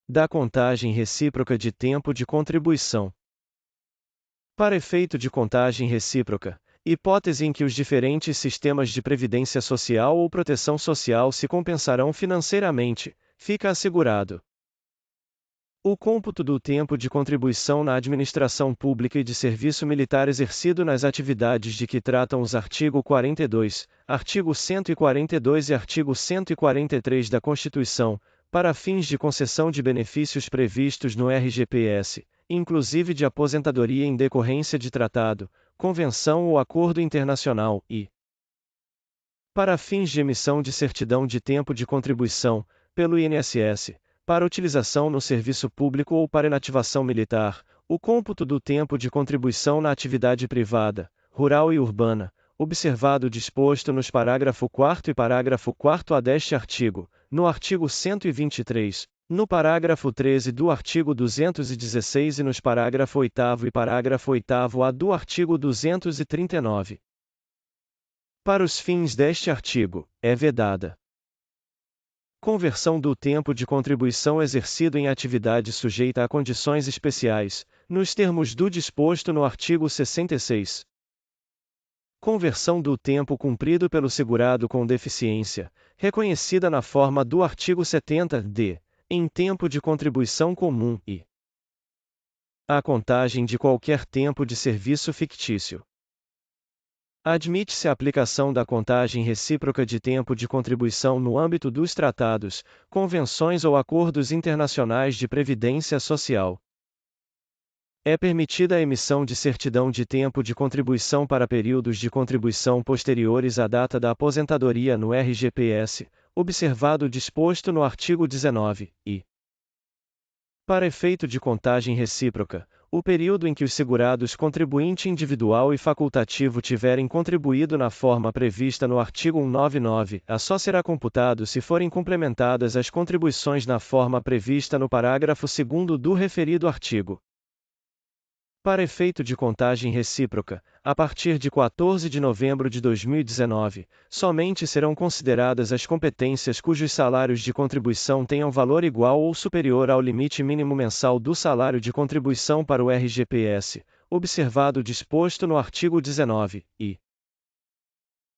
da contagem recíproca de tempo de contribuição. Para efeito de contagem recíproca, hipótese em que os diferentes sistemas de previdência social ou proteção social se compensarão financeiramente, fica assegurado o cômputo do tempo de contribuição na administração pública e de serviço militar exercido nas atividades de que tratam os artigo 42, artigo 142 e artigo 143 da Constituição, para fins de concessão de benefícios previstos no RGPS, inclusive de aposentadoria em decorrência de tratado, convenção ou acordo internacional, e para fins de emissão de certidão de tempo de contribuição, pelo INSS, para utilização no serviço público ou para inativação militar, o cômputo do tempo de contribuição na atividade privada, rural e urbana, observado o disposto nos parágrafo 4º e parágrafo 4º-A deste artigo, no artigo 123, no parágrafo 13 do artigo 216 e nos parágrafo 8º e parágrafo 8º-A do artigo 239. Para os fins deste artigo, é vedada conversão do tempo de contribuição exercido em atividade sujeita a condições especiais, nos termos do disposto no artigo 66. Conversão do tempo cumprido pelo segurado com deficiência, reconhecida na forma do artigo 70-D, em tempo de contribuição comum e a contagem de qualquer tempo de serviço fictício. Admite-se a aplicação da contagem recíproca de tempo de contribuição no âmbito dos tratados, convenções ou acordos internacionais de previdência social. É permitida a emissão de certidão de tempo de contribuição para períodos de contribuição posteriores à data da aposentadoria no RGPS, observado o disposto no artigo 19, e para efeito de contagem recíproca, o período em que os segurados contribuinte individual e facultativo tiverem contribuído na forma prevista no artigo 199-A só será computado se forem complementadas as contribuições na forma prevista no parágrafo 2º do referido artigo. Para efeito de contagem recíproca, a partir de 14 de novembro de 2019, somente serão consideradas as competências cujos salários de contribuição tenham valor igual ou superior ao limite mínimo mensal do salário de contribuição para o RGPS, observado o disposto no artigo 19, e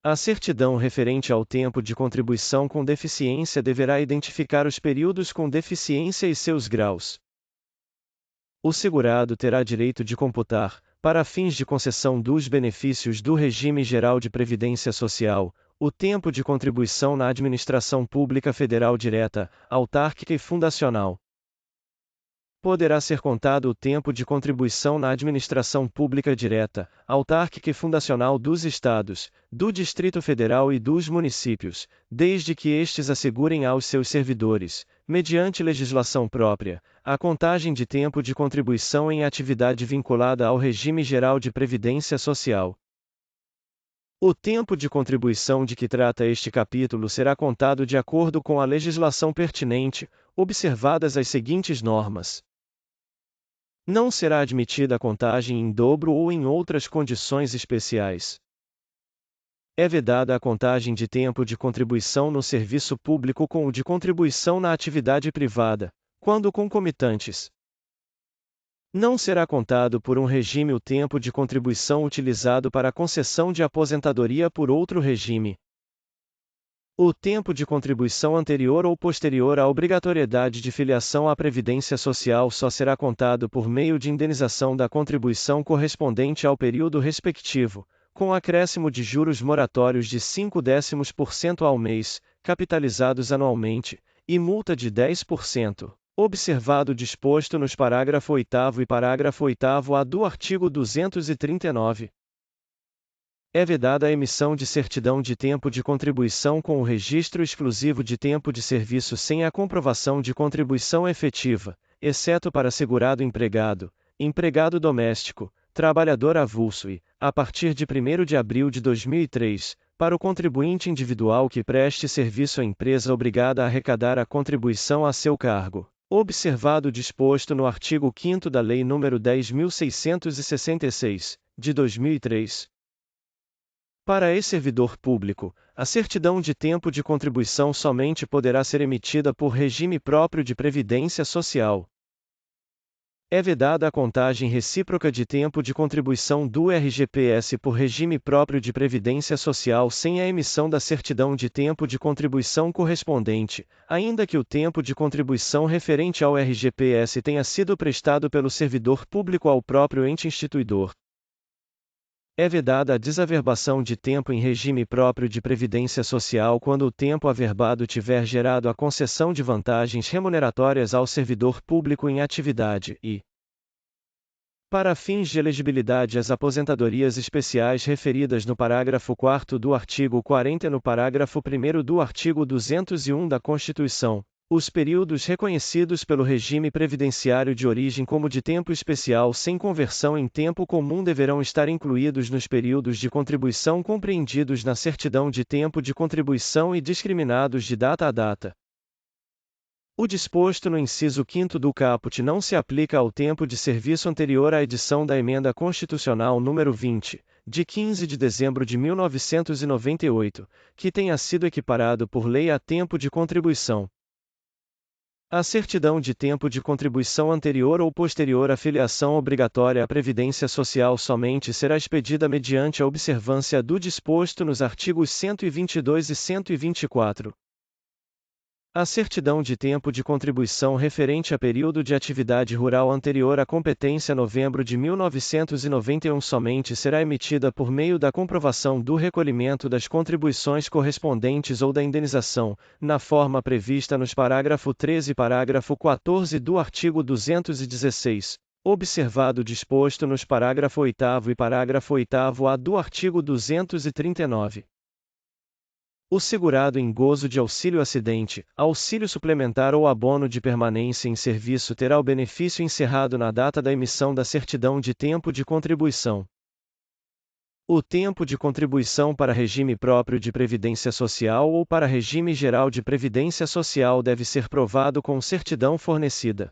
a certidão referente ao tempo de contribuição com deficiência deverá identificar os períodos com deficiência e seus graus. O segurado terá direito de computar, para fins de concessão dos benefícios do Regime Geral de Previdência Social, o tempo de contribuição na administração pública federal direta, autárquica e fundacional. Poderá ser contado o tempo de contribuição na administração pública direta, autárquica e fundacional dos Estados, do Distrito Federal e dos municípios, desde que estes assegurem aos seus servidores, mediante legislação própria, a contagem de tempo de contribuição em atividade vinculada ao Regime Geral de Previdência Social. O tempo de contribuição de que trata este capítulo será contado de acordo com a legislação pertinente, observadas as seguintes normas. Não será admitida a contagem em dobro ou em outras condições especiais. É vedada a contagem de tempo de contribuição no serviço público com o de contribuição na atividade privada, quando concomitantes. Não será contado por um regime o tempo de contribuição utilizado para a concessão de aposentadoria por outro regime. O tempo de contribuição anterior ou posterior à obrigatoriedade de filiação à Previdência Social só será contado por meio de indenização da contribuição correspondente ao período respectivo, com acréscimo de juros moratórios de 0,5% ao mês, capitalizados anualmente, e multa de 10%, observado o disposto nos parágrafo 8º e parágrafo 8º-A do artigo 239. É vedada a emissão de certidão de tempo de contribuição com o registro exclusivo de tempo de serviço sem a comprovação de contribuição efetiva, exceto para segurado empregado, empregado doméstico, trabalhador avulso e, a partir de 1º de abril de 2003, para o contribuinte individual que preste serviço à empresa obrigada a arrecadar a contribuição a seu cargo, observado o disposto no artigo 5º da Lei nº 10.666, de 2003. Para ex-servidor público, a certidão de tempo de contribuição somente poderá ser emitida por regime próprio de previdência social. É vedada a contagem recíproca de tempo de contribuição do RGPS por regime próprio de previdência social sem a emissão da certidão de tempo de contribuição correspondente, ainda que o tempo de contribuição referente ao RGPS tenha sido prestado pelo servidor público ao próprio ente instituidor. É vedada a desaverbação de tempo em regime próprio de previdência social quando o tempo averbado tiver gerado a concessão de vantagens remuneratórias ao servidor público em atividade e, para fins de elegibilidade às aposentadorias especiais referidas no parágrafo 4º do artigo 40 e no parágrafo 1º do artigo 201 da Constituição, os períodos reconhecidos pelo regime previdenciário de origem como de tempo especial sem conversão em tempo comum deverão estar incluídos nos períodos de contribuição compreendidos na certidão de tempo de contribuição e discriminados de data a data. O disposto no inciso 5º do caput não se aplica ao tempo de serviço anterior à edição da Emenda Constitucional nº 20, de 15 de dezembro de 1998, que tenha sido equiparado por lei a tempo de contribuição. A certidão de tempo de contribuição anterior ou posterior à filiação obrigatória à Previdência Social somente será expedida mediante a observância do disposto nos artigos 122 e 124. A certidão de tempo de contribuição referente a período de atividade rural anterior à competência novembro de 1991 somente será emitida por meio da comprovação do recolhimento das contribuições correspondentes ou da indenização, na forma prevista nos parágrafo 13 e parágrafo 14 do artigo 216, observado o disposto nos parágrafo 8º e parágrafo 8º-A do artigo 239. O segurado em gozo de auxílio-acidente, auxílio suplementar ou abono de permanência em serviço terá o benefício encerrado na data da emissão da certidão de tempo de contribuição. O tempo de contribuição para regime próprio de previdência social ou para regime geral de previdência social deve ser provado com certidão fornecida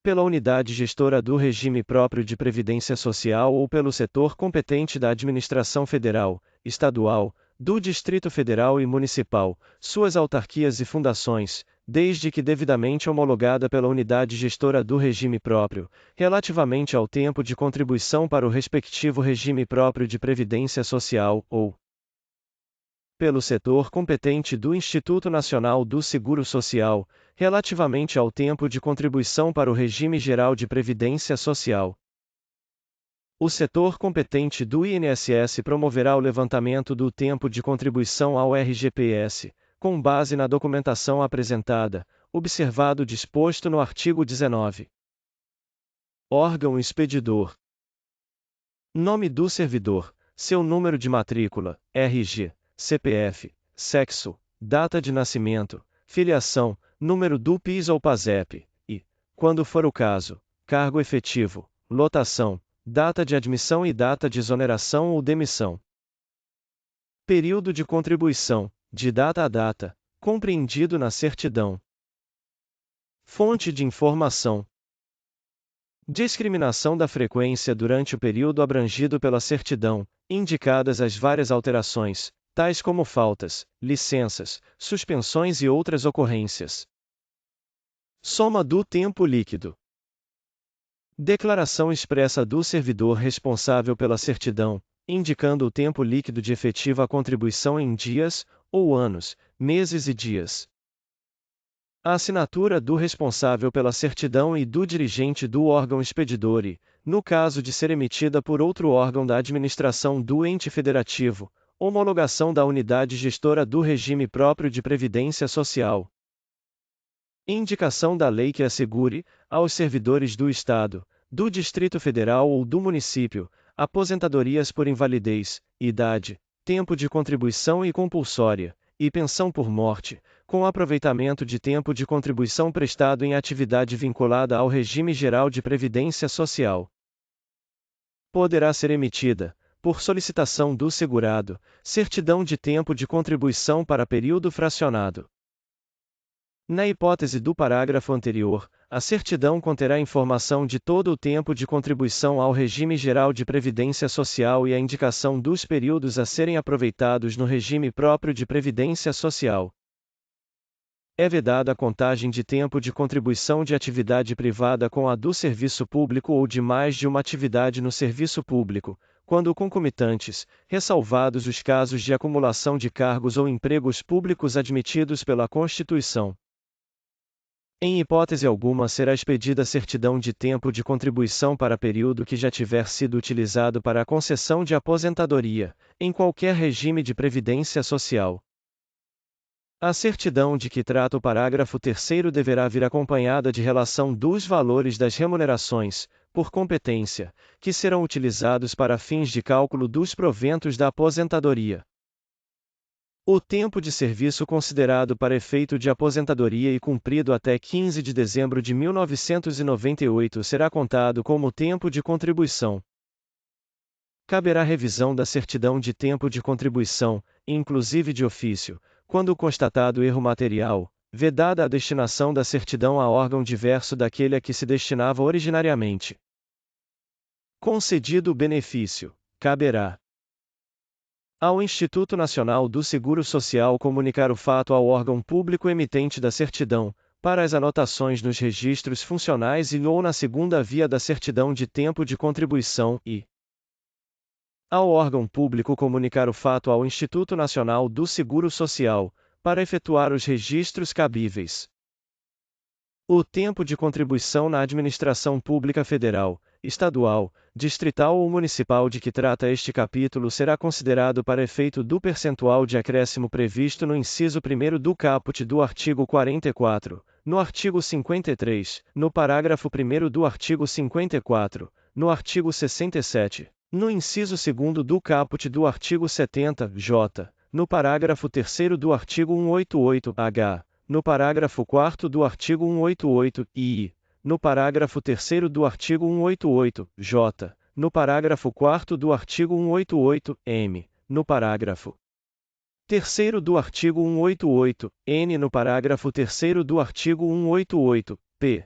pela unidade gestora do regime próprio de previdência social ou pelo setor competente da administração federal, estadual, do Distrito Federal e Municipal, suas autarquias e fundações, desde que devidamente homologada pela unidade gestora do regime próprio, relativamente ao tempo de contribuição para o respectivo regime próprio de previdência social, ou pelo setor competente do Instituto Nacional do Seguro Social, relativamente ao tempo de contribuição para o regime geral de previdência social. O setor competente do INSS promoverá o levantamento do tempo de contribuição ao RGPS, com base na documentação apresentada, observado o disposto no artigo 19. Órgão expedidor. Nome do servidor, seu número de matrícula, RG, CPF, sexo, data de nascimento, filiação, número do PIS ou PASEP, e, quando for o caso, cargo efetivo, lotação, data de admissão e data de exoneração ou demissão. Período de contribuição, de data a data, compreendido na certidão. Fonte de informação. Discriminação da frequência durante o período abrangido pela certidão, indicadas as várias alterações, tais como faltas, licenças, suspensões e outras ocorrências. Soma do tempo líquido. Declaração expressa do servidor responsável pela certidão, indicando o tempo líquido de efetiva contribuição em dias, ou anos, meses e dias. A assinatura do responsável pela certidão e do dirigente do órgão expedidor e, no caso de ser emitida por outro órgão da administração do ente federativo, homologação da unidade gestora do regime próprio de previdência social. Indicação da lei que assegure, aos servidores do Estado, do Distrito Federal ou do município, aposentadorias por invalidez, idade, tempo de contribuição e compulsória, e pensão por morte, com aproveitamento de tempo de contribuição prestado em atividade vinculada ao regime geral de previdência social. Poderá ser emitida, por solicitação do segurado, certidão de tempo de contribuição para período fracionado. Na hipótese do parágrafo anterior, a certidão conterá informação de todo o tempo de contribuição ao regime geral de previdência social e a indicação dos períodos a serem aproveitados no regime próprio de previdência social. É vedada a contagem de tempo de contribuição de atividade privada com a do serviço público ou de mais de uma atividade no serviço público, quando concomitantes, ressalvados os casos de acumulação de cargos ou empregos públicos admitidos pela Constituição. Em hipótese alguma será expedida certidão de tempo de contribuição para período que já tiver sido utilizado para a concessão de aposentadoria, em qualquer regime de previdência social. A certidão de que trata o parágrafo 3º deverá vir acompanhada de relação dos valores das remunerações, por competência, que serão utilizados para fins de cálculo dos proventos da aposentadoria. O tempo de serviço considerado para efeito de aposentadoria e cumprido até 15 de dezembro de 1998 será contado como tempo de contribuição. Caberá revisão da certidão de tempo de contribuição, inclusive de ofício, quando constatado erro material, vedada a destinação da certidão a órgão diverso daquele a que se destinava originariamente. Concedido o benefício, caberá ao Instituto Nacional do Seguro Social comunicar o fato ao órgão público emitente da certidão, para as anotações nos registros funcionais e ou na segunda via da certidão de tempo de contribuição e ao órgão público comunicar o fato ao Instituto Nacional do Seguro Social, para efetuar os registros cabíveis. O tempo de contribuição na administração pública federal, estadual, distrital ou municipal de que trata este capítulo será considerado para efeito do percentual de acréscimo previsto no inciso 1º do caput do artigo 44, no artigo 53, no parágrafo 1º do artigo 54, no artigo 67, no inciso 2º do caput do artigo 70-J, no parágrafo 3º do artigo 188-H, no parágrafo 4º do artigo 188-I, no parágrafo 3º do artigo 188-J, no parágrafo 4º do artigo 188-M, no parágrafo 3º do artigo 188-N, no parágrafo 3º do artigo 188-P.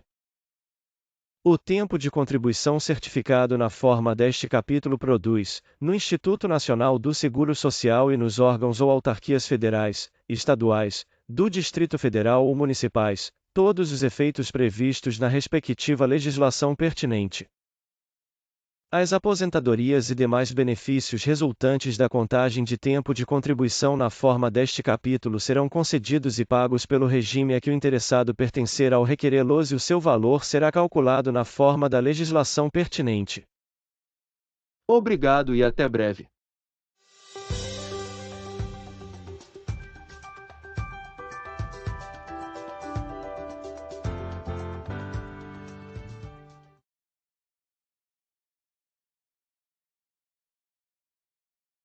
O tempo de contribuição certificado na forma deste capítulo produz, no Instituto Nacional do Seguro Social e nos órgãos ou autarquias federais, estaduais, do Distrito Federal ou municipais, todos os efeitos previstos na respectiva legislação pertinente. As aposentadorias e demais benefícios resultantes da contagem de tempo de contribuição na forma deste capítulo serão concedidos e pagos pelo regime a que o interessado pertencer ao requerê-los e o seu valor será calculado na forma da legislação pertinente. Obrigado e até breve.